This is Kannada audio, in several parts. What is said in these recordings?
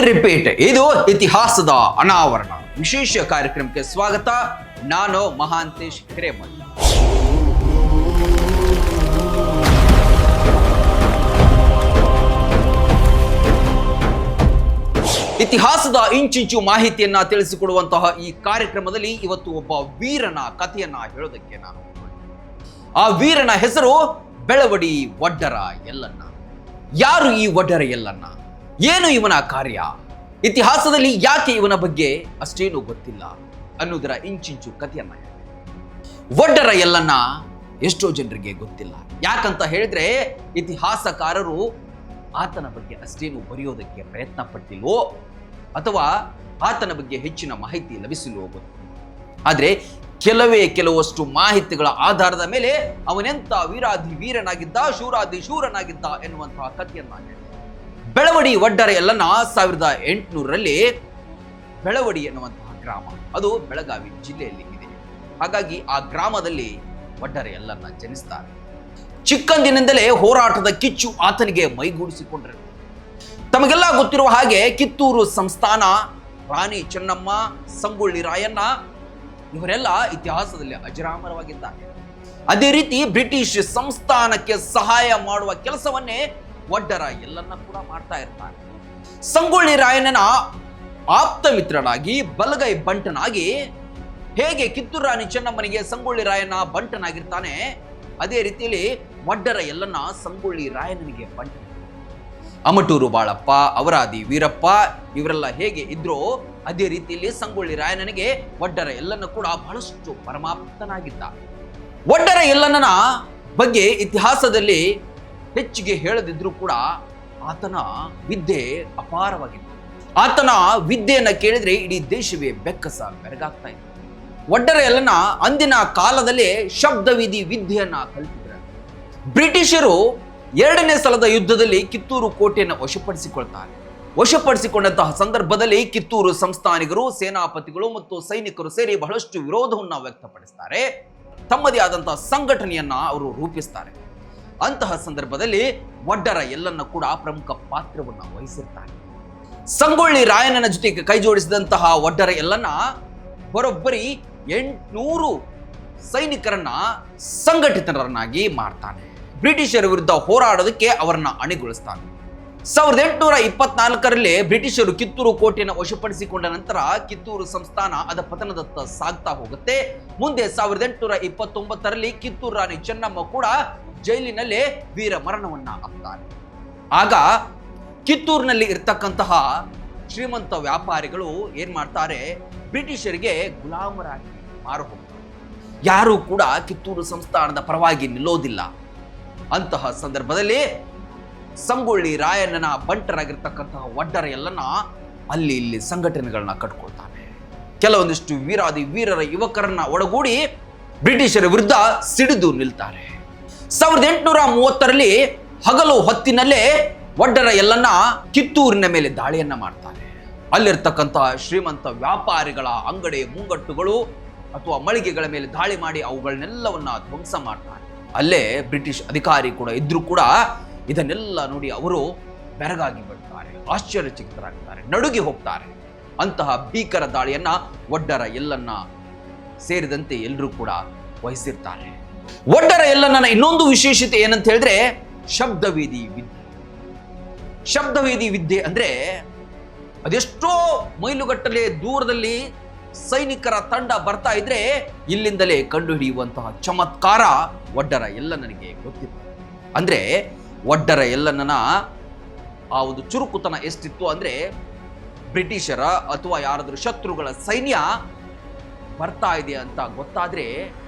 ರಿಪೀಟ್. ಇದು ಇತಿಹಾಸದ ಅನಾವರಣ ವಿಶೇಷ ಕಾರ್ಯಕ್ರಮಕ್ಕೆ ಸ್ವಾಗತ. ನಾನು ಮಹಾಂತೇಶ್ ಹಿರೇಮಠ್. ಇತಿಹಾಸದ ಇಂಚಿಂಚು ಮಾಹಿತಿಯನ್ನ ತಿಳಿಸಿಕೊಡುವಂತಹ ಈ ಕಾರ್ಯಕ್ರಮದಲ್ಲಿ ಇವತ್ತು ಒಬ್ಬ ವೀರನ ಕಥೆಯನ್ನ ಹೇಳೋದಕ್ಕೆ ನಾನು, ಆ ವೀರನ ಹೆಸರು ಬೆಳವಡಿ ಒಡ್ಡರ ಯಲ್ಲಣ್ಣ. ಯಾರು ಈ ಒಡ್ಡರ ಯಲ್ಲಣ್ಣ? ಏನು ಇವನ ಕಾರ್ಯ? ಇತಿಹಾಸದಲ್ಲಿ ಯಾಕೆ ಇವನ ಬಗ್ಗೆ ಅಷ್ಟೇನು ಗೊತ್ತಿಲ್ಲ ಅನ್ನೋದರ ಇಂಚಿಂಚು ಕಥೆಯನ್ನ ಹೇಳಿ. ಒಡ್ಡರ ಯಲ್ಲಣ್ಣ ಎಷ್ಟೋ ಜನರಿಗೆ ಗೊತ್ತಿಲ್ಲ. ಯಾಕಂತ ಹೇಳಿದ್ರೆ ಇತಿಹಾಸಕಾರರು ಆತನ ಬಗ್ಗೆ ಅಷ್ಟೇನು ಬರೆಯೋದಕ್ಕೆ ಪ್ರಯತ್ನ ಪಟ್ಟಿಲ್ವೋ ಅಥವಾ ಆತನ ಬಗ್ಗೆ ಹೆಚ್ಚಿನ ಮಾಹಿತಿ ಲಭಿಸಿಲ್ವೋ ಗೊತ್ತಿಲ್ಲ. ಆದರೆ ಕೆಲವಷ್ಟು ಮಾಹಿತಿಗಳ ಆಧಾರದ ಮೇಲೆ ಅವನೆಂತ ವೀರಾಧಿ ವೀರನಾಗಿದ್ದ, ಶೂರಾಧಿ ಶೂರನಾಗಿದ್ದ ಎನ್ನುವಂತಹ ಕಥೆಯನ್ನ ಹೇಳಿ. ಬೆಳವಡಿ ಒಡ್ಡರ ಯಲ್ಲಣ್ಣ 1800ರಲ್ಲಿ ಬೆಳವಡಿ ಎನ್ನುವಂತಹ ಗ್ರಾಮ, ಅದು ಬೆಳಗಾವಿ ಜಿಲ್ಲೆಯಲ್ಲಿ ಇದೆ. ಹಾಗಾಗಿ ಆ ಗ್ರಾಮದಲ್ಲಿ ಒಡ್ಡರ ಯಲ್ಲಣ್ಣ ಜನಿಸ್ತಾರೆ. ಚಿಕ್ಕಂದಿನಿಂದಲೇ ಹೋರಾಟದ ಕಿಚ್ಚು ಆತನಿಗೆ ಮೈಗೂಡಿಸಿಕೊಂಡರು. ತಮಗೆಲ್ಲ ಗೊತ್ತಿರುವ ಹಾಗೆ ಕಿತ್ತೂರು ಸಂಸ್ಥಾನ, ರಾಣಿ ಚೆನ್ನಮ್ಮ, ಸಂಗೊಳ್ಳಿ ರಾಯಣ್ಣ ಇವರೆಲ್ಲ ಇತಿಹಾಸದಲ್ಲಿ ಅಜರಾಮರವಾಗಿದ್ದಾರೆ. ಅದೇ ರೀತಿ ಬ್ರಿಟಿಷ್ ಸಂಸ್ಥಾನಕ್ಕೆ ಸಹಾಯ ಮಾಡುವ ಕೆಲಸವನ್ನೇ ಒಡ್ಡರ ಯಲ್ಲಣ್ಣ ಕೂಡ ಮಾಡ್ತಾ ಇರ್ತಾರೆ. ಸಂಗೊಳ್ಳಿ ರಾಯಣ್ಣನ ಆಪ್ತ ಮಿತ್ರನಾಗಿ, ಬಲಗೈ ಬಂಟನಾಗಿ, ಹೇಗೆ ಕಿತ್ತೂರು ರಾಣಿ ಚೆನ್ನಮ್ಮನಿಗೆ ಸಂಗೊಳ್ಳಿ ರಾಯಣ್ಣ ಬಂಟನಾಗಿರ್ತಾನೆ, ಅದೇ ರೀತಿಯಲ್ಲಿ ಒಡ್ಡರ ಯಲ್ಲಣ್ಣ ಸಂಗೊಳ್ಳಿ ರಾಯಣ್ಣನಿಗೆ ಬಂಟ. ಅಮಟೂರು ಬಾಳಪ್ಪ, ಅವರಾದಿ ವೀರಪ್ಪ ಇವರೆಲ್ಲ ಹೇಗೆ ಇದ್ರೋ ಅದೇ ರೀತಿಯಲ್ಲಿ ಸಂಗೊಳ್ಳಿ ರಾಯಣ್ಣನಿಗೆ ಒಡ್ಡರ ಯಲ್ಲಣ್ಣ ಕೂಡ ಬಹಳಷ್ಟು ಪರಮಾಪ್ತನಾಗಿದ್ದ. ಒಡ್ಡರ ಯಲ್ಲಣ್ಣನ ಬಗ್ಗೆ ಇತಿಹಾಸದಲ್ಲಿ ಹೆಚ್ಚಿಗೆ ಹೇಳದಿದ್ರೂ ಕೂಡ ಆತನ ವಿದ್ಯೆ ಅಪಾರವಾಗಿತ್ತು. ಆತನ ವಿದ್ಯೆಯನ್ನ ಕೇಳಿದ್ರೆ ಇಡೀ ದೇಶವೇ ಬೆಕ್ಕಸ ಬೆರಗಾಗ್ತಾ ಇತ್ತು. ಒಡ್ಡರ ಯಲ್ಲಣ್ಣ ಅಂದಿನ ಕಾಲದಲ್ಲೇ ಶಬ್ದವಿಧಿ ವಿದ್ಯೆಯನ್ನ ಕಲಿತಿದ್ರು. ಬ್ರಿಟಿಷರು 2ನೇ ಸಲದ ಯುದ್ಧದಲ್ಲಿ ಕಿತ್ತೂರು ಕೋಟೆಯನ್ನು ವಶಪಡಿಸಿಕೊಳ್ತಾರೆ. ವಶಪಡಿಸಿಕೊಂಡಂತಹ ಸಂದರ್ಭದಲ್ಲಿ ಕಿತ್ತೂರು ಸಂಸ್ಥಾನಿಗರು, ಸೇನಾಪತಿಗಳು ಮತ್ತು ಸೈನಿಕರು ಸೇರಿ ಬಹಳಷ್ಟು ವಿರೋಧವನ್ನು ವ್ಯಕ್ತಪಡಿಸ್ತಾರೆ. ತಮ್ಮದೇ ಆದಂತಹ ಸಂಘಟನೆಯನ್ನ ಅವರು ರೂಪಿಸ್ತಾರೆ. ಅಂತಹ ಸಂದರ್ಭದಲ್ಲಿ ಒಡ್ಡರ ಯಲ್ಲಣ್ಣ ಕೂಡ ಪ್ರಮುಖ ಪಾತ್ರವನ್ನು ವಹಿಸಿರ್ತಾರೆ. ಸಂಗೊಳ್ಳಿ ರಾಯಣ್ಣನ ಜೊತೆಗೆ ಕೈ ಜೋಡಿಸಿದಂತಹ ಒಡ್ಡರ ಯಲ್ಲಣ್ಣ ಬರೋಬ್ಬರಿ 800 ಸೈನಿಕರನ್ನ ಸಂಘಟಿತರನ್ನಾಗಿ ಮಾಡ್ತಾನೆ. ಬ್ರಿಟಿಷರ ವಿರುದ್ಧ ಹೋರಾಡೋದಕ್ಕೆ ಅವರನ್ನ ಅಣಿಗೊಳಿಸ್ತಾನೆ. 1824ರಲ್ಲಿ ಬ್ರಿಟಿಷರು ಕಿತ್ತೂರು ಕೋಟೆಯನ್ನು ವಶಪಡಿಸಿಕೊಂಡ ನಂತರ ಕಿತ್ತೂರು ಸಂಸ್ಥಾನ ಅದ ಪತನದತ್ತ ಸಾಗ್ತಾ ಹೋಗುತ್ತೆ. ಮುಂದೆ 1829ರಲ್ಲಿ ಕಿತ್ತೂರು ರಾಣಿ ಚೆನ್ನಮ್ಮ ಕೂಡ ಜೈಲಿನಲ್ಲೇ ವೀರ ಮರಣವನ್ನ ಅಪ್ತಾರೆ. ಆಗ ಕಿತ್ತೂರಿನಲ್ಲಿ ಇರ್ತಕ್ಕಂತಹ ಶ್ರೀಮಂತ ವ್ಯಾಪಾರಿಗಳು ಏನ್ ಮಾಡ್ತಾರೆ, ಬ್ರಿಟಿಷರಿಗೆ ಗುಲಾಮರಾಗಿ ಮಾರು ಹೋಗ್ತಾರೆ. ಯಾರು ಕೂಡ ಕಿತ್ತೂರು ಸಂಸ್ಥಾನದ ಪರವಾಗಿ ನಿಲ್ಲೋದಿಲ್ಲ. ಅಂತಹ ಸಂದರ್ಭದಲ್ಲಿ ಸಂಗೊಳ್ಳಿ ರಾಯಣ್ಣನ ಬಂಟರಾಗಿರ್ತಕ್ಕಂತಹ ಒಡ್ಡರ ಯಲ್ಲಣ್ಣ ಅಲ್ಲಿ ಇಲ್ಲಿ ಸಂಘಟನೆಗಳನ್ನ ಕಟ್ಕೊಳ್ತಾನೆ. ಕೆಲವೊಂದಿಷ್ಟು ವೀರಾದಿ ವೀರರ ಯುವಕರನ್ನ ಒಳಗೂಡಿ ಬ್ರಿಟಿಷರ ವಿರುದ್ಧ ಸಿಡಿದು ನಿಲ್ತಾರೆ. 1830ರಲ್ಲಿ ಹಗಲು ಹೊತ್ತಿನಲ್ಲೇ ಒಡ್ಡರ ಯಲ್ಲಣ್ಣ ಕಿತ್ತೂರಿನ ಮೇಲೆ ದಾಳಿಯನ್ನ ಮಾಡ್ತಾರೆ. ಅಲ್ಲಿರ್ತಕ್ಕಂತಹ ಶ್ರೀಮಂತ ವ್ಯಾಪಾರಿಗಳ ಅಂಗಡಿ ಮುಂಗಟ್ಟುಗಳು ಅಥವಾ ಮಳಿಗೆಗಳ ಮೇಲೆ ದಾಳಿ ಮಾಡಿ ಅವುಗಳನ್ನೆಲ್ಲವನ್ನ ಧ್ವಂಸ ಮಾಡ್ತಾರೆ. ಅಲ್ಲೇ ಬ್ರಿಟಿಷ್ ಅಧಿಕಾರಿ ಕೂಡ ಇದ್ರೂ ಕೂಡ ಇದನ್ನೆಲ್ಲ ನೋಡಿ ಅವರು ಬೆರಗಾಗಿ ಬಿಡ್ತಾರೆ, ಆಶ್ಚರ್ಯಚಕಿತರಾಗ್ತಾರೆ, ನಡುಗಿ ಹೋಗ್ತಾರೆ. ಅಂತಹ ಭೀಕರ ದಾಳಿಯನ್ನ ಒಡ್ಡರ ಯಲ್ಲಣ್ಣ ಸೇರಿದಂತೆ ಎಲ್ಲರೂ ಕೂಡ ವಹಿಸಿರ್ತಾರೆ. ಒಡ್ಡರ ಯಲ್ಲಣ್ಣನ ಇನ್ನೊಂದು ವಿಶೇಷತೆ ಏನಂತ ಹೇಳಿದ್ರೆ ಶಬ್ದವೇದಿ ವಿದ್ಯೆ. ಶಬ್ದವೇದಿ ವಿದ್ಯೆ ಅಂದ್ರೆ ಅದೆಷ್ಟೋ ಮೈಲುಗಟ್ಟಲೆ ದೂರದಲ್ಲಿ ಸೈನಿಕರ ತಂಡ ಬರ್ತಾ ಇದ್ರೆ ಇಲ್ಲಿಂದಲೇ ಕಂಡುಹಿಡಿಯುವಂತಹ ಚಮತ್ಕಾರ ಒಡ್ಡರ ಯಲ್ಲಣ್ಣನಿಗೆ ಗೊತ್ತಿತ್ತು. ಅಂದ್ರೆ ಒಡ್ಡರ ಯಲ್ಲಣ್ಣನ ಆ ಒಂದು ಚುರುಕುತನ ಎಷ್ಟಿತ್ತು ಅಂದ್ರೆ ಬ್ರಿಟಿಷರ ಅಥವಾ ಯಾರಾದ್ರೂ ಶತ್ರುಗಳ ಸೈನ್ಯ ಬರ್ತಾ ಇದೆ ಅಂತ ಗೊತ್ತಾದ್ರೆ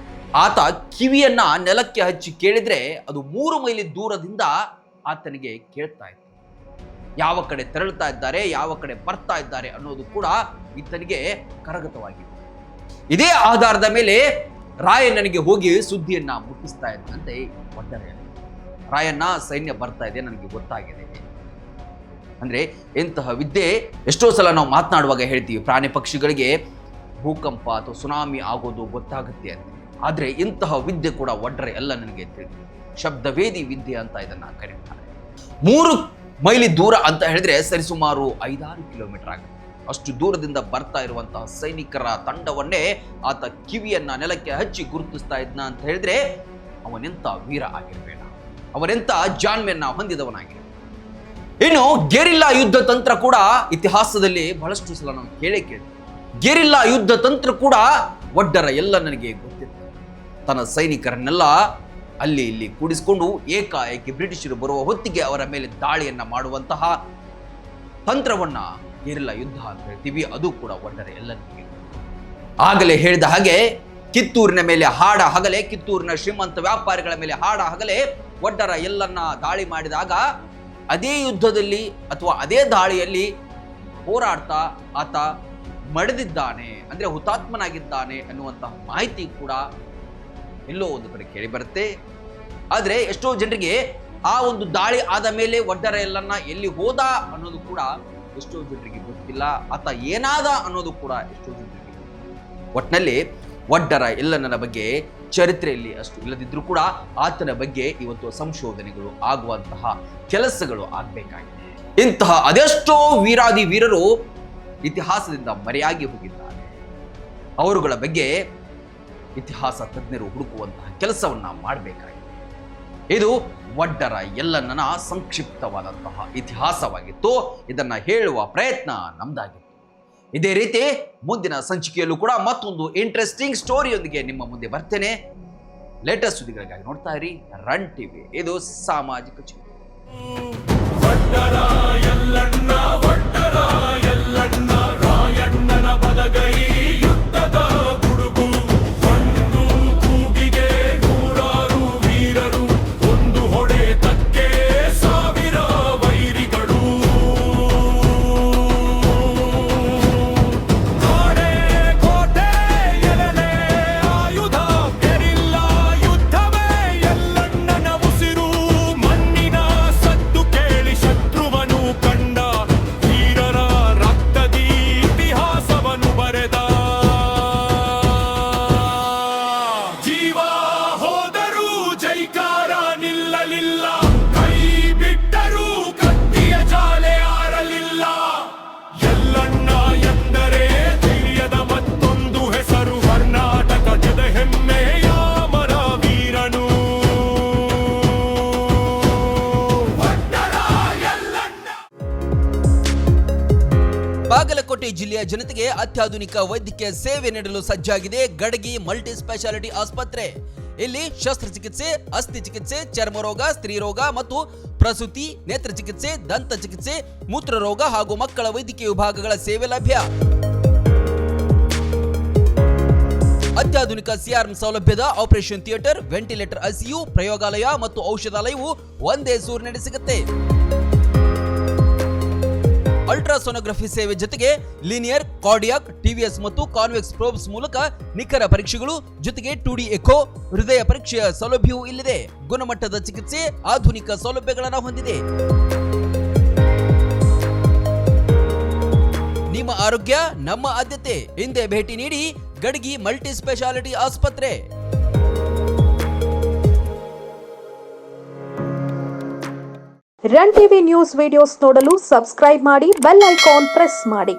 ಆತ ಕಿವಿಯನ್ನ ನೆಲಕ್ಕೆ ಹಚ್ಚಿ ಕೇಳಿದ್ರೆ ಅದು 3 ಮೈಲಿ ದೂರದಿಂದ ಆತನಿಗೆ ಕೇಳ್ತಾ ಇತ್ತು. ಯಾವ ಕಡೆ ತೆರಳುತ್ತಾ ಇದ್ದಾರೆ, ಯಾವ ಕಡೆ ಬರ್ತಾ ಇದ್ದಾರೆ ಅನ್ನೋದು ಕೂಡ ಈತನಿಗೆ ಕರಗತವಾಗಿದೆ. ಇದೇ ಆಧಾರದ ಮೇಲೆ ರಾಯಣ್ಣನಿಗೆ ಹೋಗಿ ಸುದ್ದಿಯನ್ನ ಮುಟ್ಟಿಸ್ತಾ ಇದ್ದಂತೆ ಒಡ್ಡರ ಯಲ್ಲಣ್ಣ. ರಾಯಣ್ಣ ಸೈನ್ಯ ಬರ್ತಾ ಇದೆ, ನನಗೆ ಗೊತ್ತಾಗಿದೆ. ಅಂದ್ರೆ ಎಂತಹ ವಿದ್ಯೆ. ಎಷ್ಟೋ ಸಲ ನಾವು ಮಾತನಾಡುವಾಗ ಹೇಳ್ತೀವಿ, ಪ್ರಾಣಿ ಪಕ್ಷಿಗಳಿಗೆ ಭೂಕಂಪ ಅಥವಾ ಸುನಾಮಿ ಆಗೋದು ಗೊತ್ತಾಗುತ್ತೆ ಅಂತ. ಆದ್ರೆ ಇಂತಹ ವಿದ್ಯೆ ಕೂಡ ಒಡ್ಡರ ಯಲ್ಲಣ್ಣನಿಗೆ ತಿಳಿದಿದೆ. ಶಬ್ದವೇದಿ ವಿದ್ಯೆ ಅಂತ ಇದನ್ನ ಕರೀತಾರೆ. 3 ಮೈಲಿ ದೂರ ಅಂತ ಹೇಳಿದ್ರೆ ಸರಿಸುಮಾರು 5-6 ಕಿಲೋಮೀಟರ್ ಆಗುತ್ತೆ. ಅಷ್ಟು ದೂರದಿಂದ ಬರ್ತಾ ಇರುವಂತಹ ಸೈನಿಕರ ತಂಡವನ್ನೇ ಆತ ಕಿವಿಯನ್ನ ನೆಲಕ್ಕೆ ಹಚ್ಚಿ ಗುರುತಿಸ್ತಾ ಇದ್ನ ಅಂತ ಹೇಳಿದ್ರೆ ಅವನೆಂತ ವೀರ ಆಗಿರ್ಬೇಡ, ಅವನೆಂತ ಜಾಣ್ಮೆಯನ್ನ ಹೊಂದಿದವನಾಗಿರ್ಬೇಡ. ಇನ್ನು ಗೆರಿಲ್ಲಾ ಯುದ್ಧ ತಂತ್ರ ಕೂಡ ಇತಿಹಾಸದಲ್ಲಿ ಬಹಳಷ್ಟು ಸಲ ನಾವು ಕೇಳಿ ಗೆರಿಲ್ಲಾ ಯುದ್ಧ ತಂತ್ರ ಕೂಡ ಒಡ್ಡರ ಎಲ್ಲ ನನಗೆ ಗೊತ್ತಿತ್ತು. ತನ್ನ ಸೈನಿಕರನ್ನೆಲ್ಲ ಅಲ್ಲಿ ಇಲ್ಲಿ ಕೂಡಿಸಿಕೊಂಡು ಏಕಾಏಕಿ ಬ್ರಿಟಿಷರು ಬರುವ ಹೊತ್ತಿಗೆ ಅವರ ಮೇಲೆ ದಾಳಿಯನ್ನ ಮಾಡುವಂತಹ ತಂತ್ರವನ್ನ ಗೆರಿಲ್ಲಾ ಯುದ್ಧ ಅಂತ ಹೇಳ್ತೀವಿ. ಅದು ಕೂಡ ಒಡ್ಡರ ಎಲ್ಲ ನನಗೆ ಆಗಲೇ ಹೇಳಿದ ಹಾಗೆ ಕಿತ್ತೂರಿನ ಮೇಲೆ ಹಾಡ ಹಗಲೇ, ಕಿತ್ತೂರಿನ ಶ್ರೀಮಂತ ವ್ಯಾಪಾರಿಗಳ ಮೇಲೆ ಹಾಡ ಹಗಲೇ ಒಡ್ಡರ ಎಲ್ಲನ್ನ ದಾಳಿ ಮಾಡಿದಾಗ ಅದೇ ಯುದ್ಧದಲ್ಲಿ ಅಥವಾ ಅದೇ ದಾಳಿಯಲ್ಲಿ ಹೋರಾಡ್ತಾ ಆತ ಮಡಿದಿದ್ದಾನೆ, ಅಂದ್ರೆ ಹುತಾತ್ಮನಾಗಿದ್ದಾನೆ ಅನ್ನುವಂತಹ ಮಾಹಿತಿ ಕೂಡ ಎಲ್ಲೋ ಒಂದು ಕಡೆ ಕೇಳಿ ಬರುತ್ತೆ. ಆದ್ರೆ ಎಷ್ಟೋ ಜನರಿಗೆ ಆ ಒಂದು ದಾಳಿ ಆದ ಮೇಲೆ ಒಡ್ಡರ ಎಲ್ಲನ್ನ ಎಲ್ಲಿ ಹೋದ ಅನ್ನೋದು ಕೂಡ ಎಷ್ಟೋ ಜನರಿಗೆ ಗೊತ್ತಿಲ್ಲ. ಆತ ಏನಾದ ಅನ್ನೋದು ಕೂಡ ಎಷ್ಟೋ ಜನರಿಗೆ ಗೊತ್ತಿಲ್ಲ. ಒಟ್ಟಿನಲ್ಲಿ ಒಡ್ಡರ ಎಲ್ಲನ ಬಗ್ಗೆ ಚರಿತ್ರೆಯಲ್ಲಿ ಅಷ್ಟು ಇಲ್ಲದಿದ್ರೂ ಕೂಡ ಆತನ ಬಗ್ಗೆ ಇವತ್ತು ಸಂಶೋಧನೆಗಳು ಆಗುವಂತಹ ಕೆಲಸಗಳು ಆಗಬೇಕಾಗಿದೆ. ಇಂತಹ ಅದೆಷ್ಟೋ ವೀರಾದಿ ವೀರರು ಇತಿಹಾಸದಿಂದ ಮರೆಯಾಗಿ ಹೋಗಿದ್ದಾರೆ. ಅವರುಗಳ ಬಗ್ಗೆ ಇತಿಹಾಸ ತಜ್ಞರು ಹುಡುಕುವಂತಹ ಕೆಲಸವನ್ನ ಮಾಡಬೇಕಾಗಿದೆ. ಇದು ಒಡ್ಡರ ಎಲ್ಲನ್ನ ಸಂಕ್ಷಿಪ್ತವಾದಂತಹ ಇತಿಹಾಸವಾಗಿತ್ತು. ಇದನ್ನ ಹೇಳುವ ಪ್ರಯತ್ನ ನಮ್ದಾಗಿತ್ತು. ಇದೇ ರೀತಿ ಮುಂದಿನ ಸಂಚಿಕೆಯಲ್ಲೂ ಕೂಡ ಮತ್ತೊಂದು ಇಂಟ್ರೆಸ್ಟಿಂಗ್ ಸ್ಟೋರಿಯೊಂದಿಗೆ ನಿಮ್ಮ ಮುಂದೆ ಬರ್ತೇನೆ. ಲೇಟೆಸ್ಟ್ ಸುದ್ದಿಗಳಿಗಾಗಿ ನೋಡ್ತಾ ಇರಿ ರನ್ ಟಿವಿ. ಇದು ಸಾಮಾಜಿಕ ಚಿಂತನೆ. ಬಾಗಲಕೋಟೆ ಜಿಲ್ಲೆಯ ಜನತೆಗೆ ಅತ್ಯಾಧುನಿಕ ವೈದ್ಯಕೀಯ ಸೇವೆ ನೀಡಲು ಸಜ್ಜಾಗಿದೆ ಗಡಗಿ ಮಲ್ಟಿ ಸ್ಪೆಷಾಲಿಟಿ ಆಸ್ಪತ್ರೆ. ಇಲ್ಲಿ ಶಸ್ತ್ರಚಿಕಿತ್ಸೆ, ಅಸ್ಥಿ ಚಿಕಿತ್ಸೆ, ಚರ್ಮರೋಗ, ಸ್ತ್ರೀರೋಗ ಮತ್ತು ಪ್ರಸೂತಿ, ನೇತ್ರ ಚಿಕಿತ್ಸೆ, ದಂತ ಚಿಕಿತ್ಸೆ, ಮೂತ್ರರೋಗ ಹಾಗೂ ಮಕ್ಕಳ ವೈದ್ಯಕೀಯ ವಿಭಾಗಗಳ ಸೇವೆ ಲಭ್ಯ. ಅತ್ಯಾಧುನಿಕ ಸಿಆರ್ಎಂ ಸೌಲಭ್ಯದ ಆಪರೇಷನ್ ಥಿಯೇಟರ್, ವೆಂಟಿಲೇಟರ್, ಐಸಿಯು, ಪ್ರಯೋಗಾಲಯ ಮತ್ತು ಔಷಧಾಲಯವು ಒಂದೇ ಸೂರಿನಡಿ ಸಿಗುತ್ತೆ. ಅಲ್ಟ್ರಾಸೋನೋಗ್ರಫಿ ಸೇವೆ ಜೊತೆಗೆ ಲೀನಿಯರ್, ಕಾರ್ಡಿಯಾಕ್, ಟಿವಿಎಸ್ ಮತ್ತು ಕಾನ್ವೆಕ್ಸ್ ಪ್ರೋಬ್ಸ್ ಮೂಲಕ ನಿಖರ ಪರೀಕ್ಷೆಗಳು ಜೊತೆಗೆ 2D ಎಕೋ, ಹೃದಯ ಪರೀಕ್ಷೆಯ ಸೌಲಭ್ಯವೂ ಇಲ್ಲಿದೆ. ಗುಣಮಟ್ಟದ ಚಿಕಿತ್ಸೆ, ಆಧುನಿಕ ಸೌಲಭ್ಯಗಳನ್ನು ಹೊಂದಿದೆ. ನಿಮ್ಮ ಆರೋಗ್ಯ ನಮ್ಮ ಆದ್ಯತೆ. ಹಿಂದೆ ಭೇಟಿ ನೀಡಿ ಗಡಗಿ ಮಲ್ಟಿ ಸ್ಪೆಷಾಲಿಟಿ ಆಸ್ಪತ್ರೆ. ರನ್ ಟಿವಿ ನ್ಯೂಸ್ ವಿಡಿಯೋಸ್ ನೋಡಲು ಸಬ್ಸ್ಕ್ರೈಬ್ ಮಾಡಿ, ಬೆಲ್ ಐಕಾನ್ ಪ್ರೆಸ್ ಮಾಡಿ.